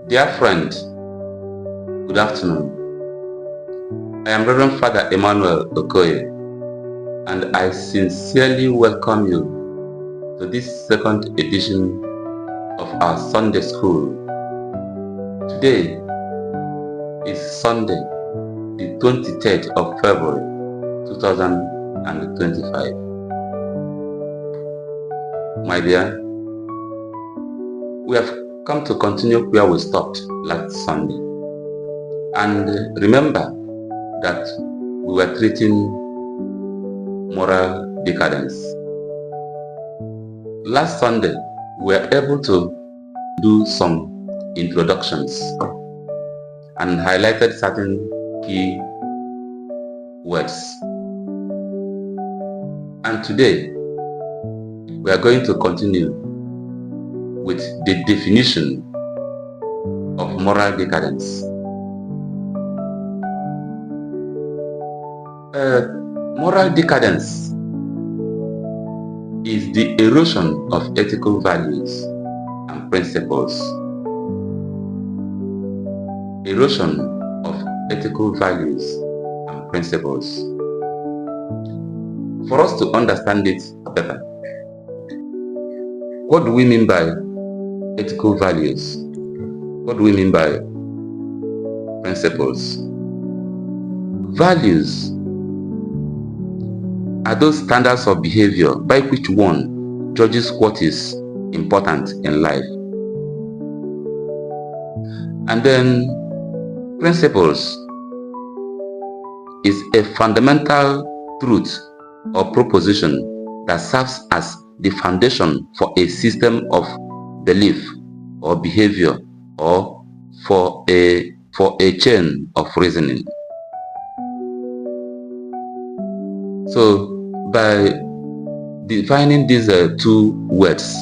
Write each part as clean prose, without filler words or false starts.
Dear friend, good afternoon. I am Reverend Father Emmanuel Okoye, and I sincerely welcome you to this second edition of our Sunday School. Today is Sunday, the 23rd of February 2025. My dear, we have come to continue where we stopped last Sunday. And remember that we were treating moral decadence. Last Sunday, we were able to do some introductions and highlighted certain key words. And today, we are going to continue with the definition of moral decadence. Moral decadence is the erosion of ethical values and principles. Erosion of ethical values and principles. For us to understand it better, what do we mean by ethical values? What do we mean by principles? Values are those standards of behavior by which one judges what is important in life. And then principles is a fundamental truth or proposition that serves as the foundation for a system of belief or behavior or for a chain of reasoning. So by defining these two words,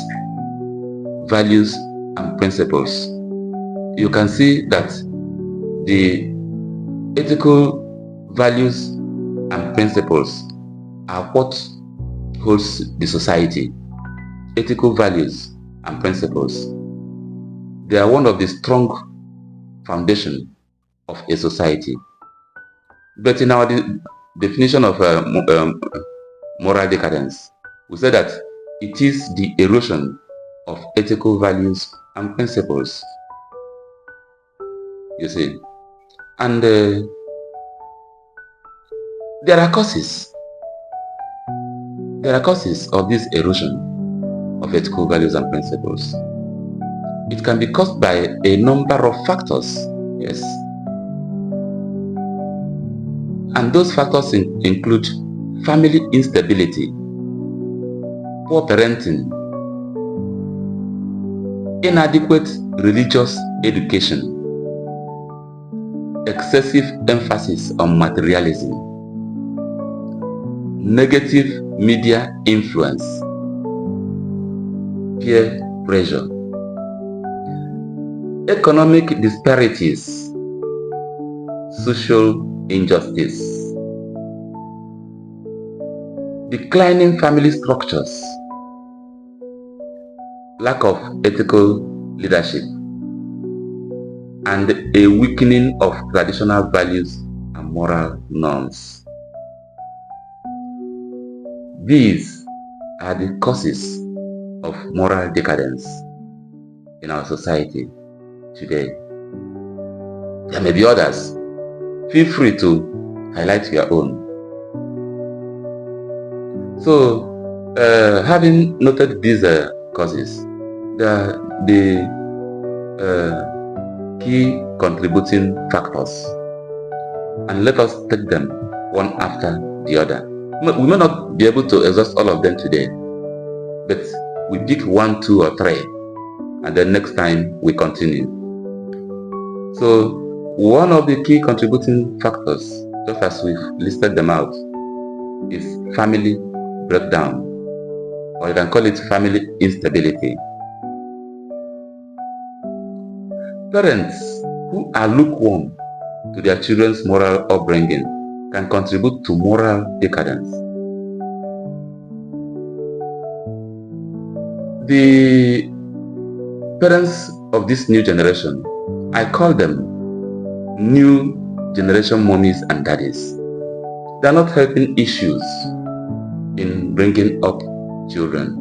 values and principles, you can see that the ethical values and principles are what holds the society. Ethical values and principles, they are one of the strong foundation of a society. But in our definition of moral decadence, we say that it is the erosion of ethical values and principles. You see, and there are causes. There are causes of this erosion of ethical values and principles. It can be caused by a number of factors, yes. And those factors include family instability, poor parenting, inadequate religious education, excessive emphasis on materialism, negative media influence, peer pressure, economic disparities, social injustice, declining family structures, lack of ethical leadership, and a weakening of traditional values and moral norms. These are the causes of moral decadence in our society today. There may be others. Feel free to highlight your own. So, having noted these causes, the key contributing factors, and let us take them one after the other. We may not be able to exhaust all of them today, but we pick 1, 2, or 3, and then next time we continue. So one of the key contributing factors, just as we've listed them out, is family breakdown, or you can call it family instability. Parents who are lukewarm to their children's moral upbringing can contribute to moral decadence. The parents of this new generation I call them new generation mommies and daddies. They are not helping issues in bringing up children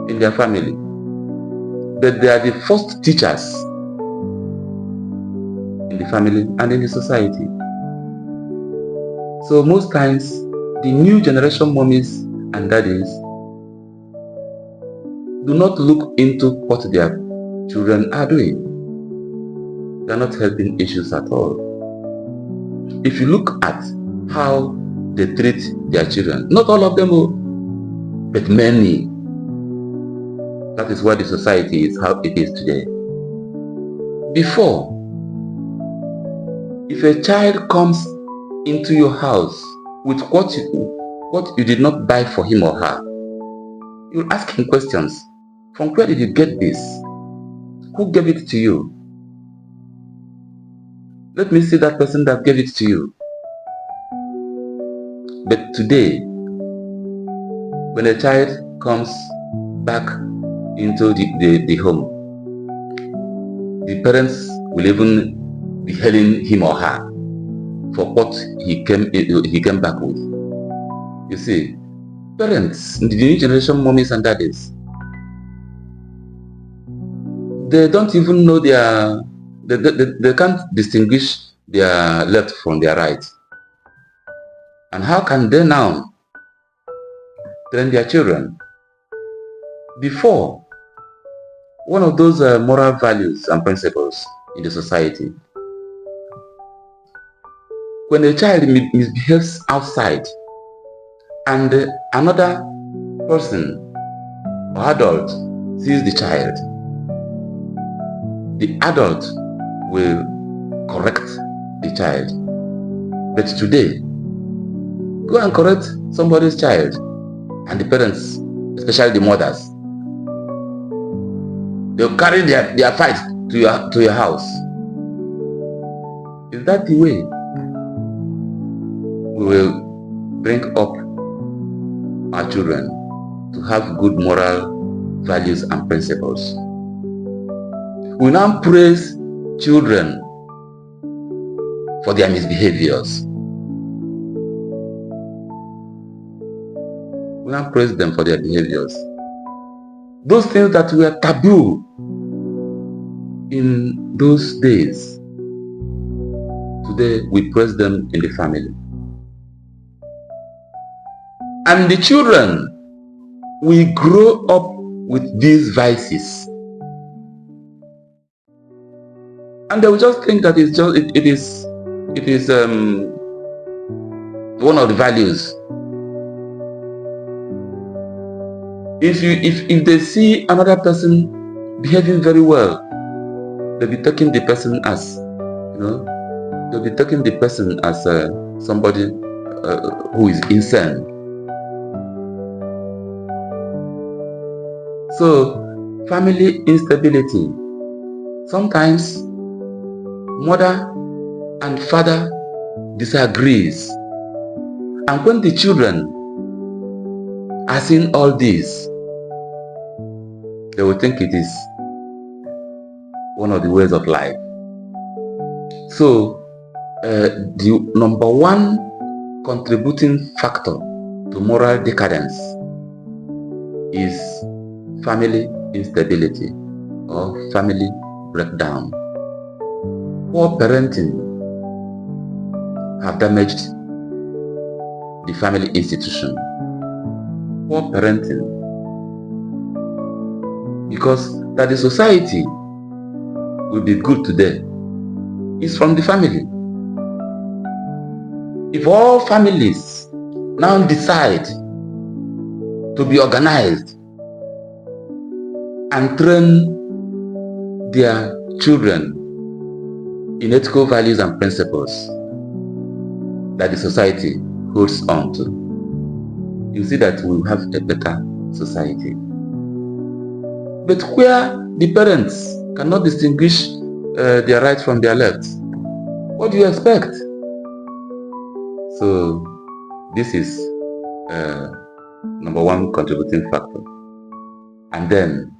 in their family, but they are the first teachers in the family and in the society. So most times, the new generation mommies and daddies do not look into what their children are doing. They are not helping issues at all. If you look at how they treat their children, not all of them, but many, that is why the society is how it is today. Before, if a child comes into your house with what you did not buy for him or her, you'll ask him questions. From where did you get this? Who gave it to you? Let me see that person that gave it to you. But today, when a child comes back into the home, the parents will even be hailing him or her for what he came back with. You see, parents, the new generation mommies and daddies, they don't even know they can't distinguish their left from their right. And how can they now train their children? Before, one of those moral values and principles in the society, when a child misbehaves outside and another person or adult sees the child, the adult will correct the child. But today, go and correct somebody's child, and the parents, especially the mothers, they'll carry their fight to your house. Is that the way we will bring up our children to have good moral values and principles? We now praise children for their misbehaviors. We now praise them for their behaviors. Those things that were taboo in those days, today we praise them in the family. And the children will grow up with these vices. And they will just think that it is one of the values. If they see another person behaving very well, they'll be taking the person as, they'll be taking the person as somebody who is insane. So, family instability. Sometimes mother and father disagrees, and when the children are seeing all this, they will think it is one of the ways of life. So the number one contributing factor to moral decadence is family instability or family breakdown. Poor parenting have damaged the family institution. Poor parenting, because that the society will be good today is from the family. If all families now decide to be organized and train their children in ethical values and principles that the society holds on to, you see that we will have a better society. But where the parents cannot distinguish their right from their left, what do you expect? So this is number one contributing factor. And then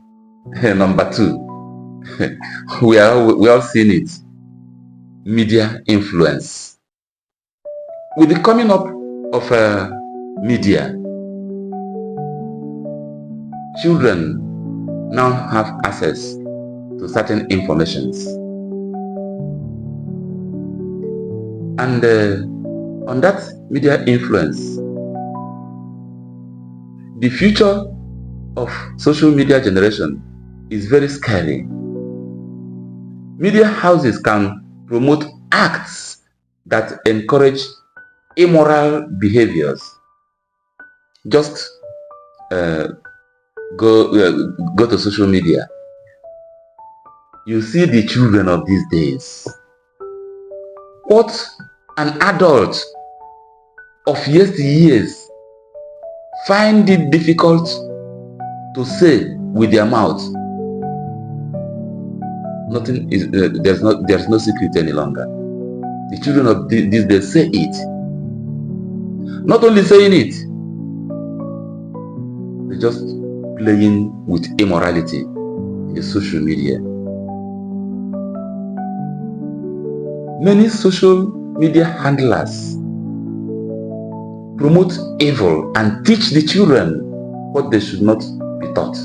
number two, we all seen it media influence. With the coming up of media, children now have access to certain informations. And on that media influence, the future of social media generation is very scary. Media houses can promote acts that encourage immoral behaviors. Just go to social media. You see the children of these days. What an adult of yesteryears find it difficult to say with their mouth. Nothing is there's no secret any longer. The children of these days say it. Not only saying it, they're just playing with immorality in the social media. Many social media handlers promote evil and teach the children what they should not be taught.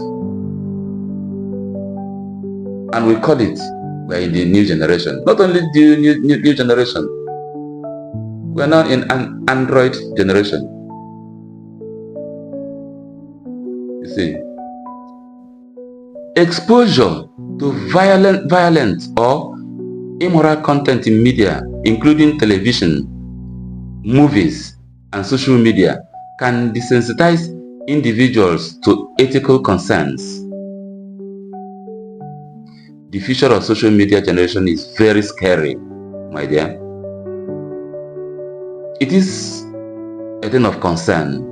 And we call it, we're in the new generation. Not only the new generation, we're now in an Android generation. You see, exposure to violent or immoral content in media, including television, movies, and social media, can desensitize individuals to ethical concerns. The future of social media generation is very scary, my dear. It is a thing of concern.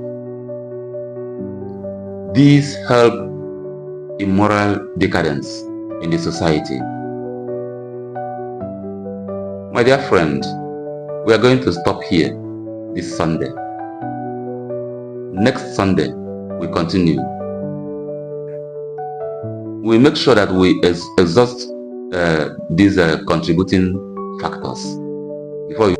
These help immoral decadence in the society. My dear friend, we are going to stop here this Sunday. Next Sunday, we continue. We make sure that we exhaust these contributing factors before we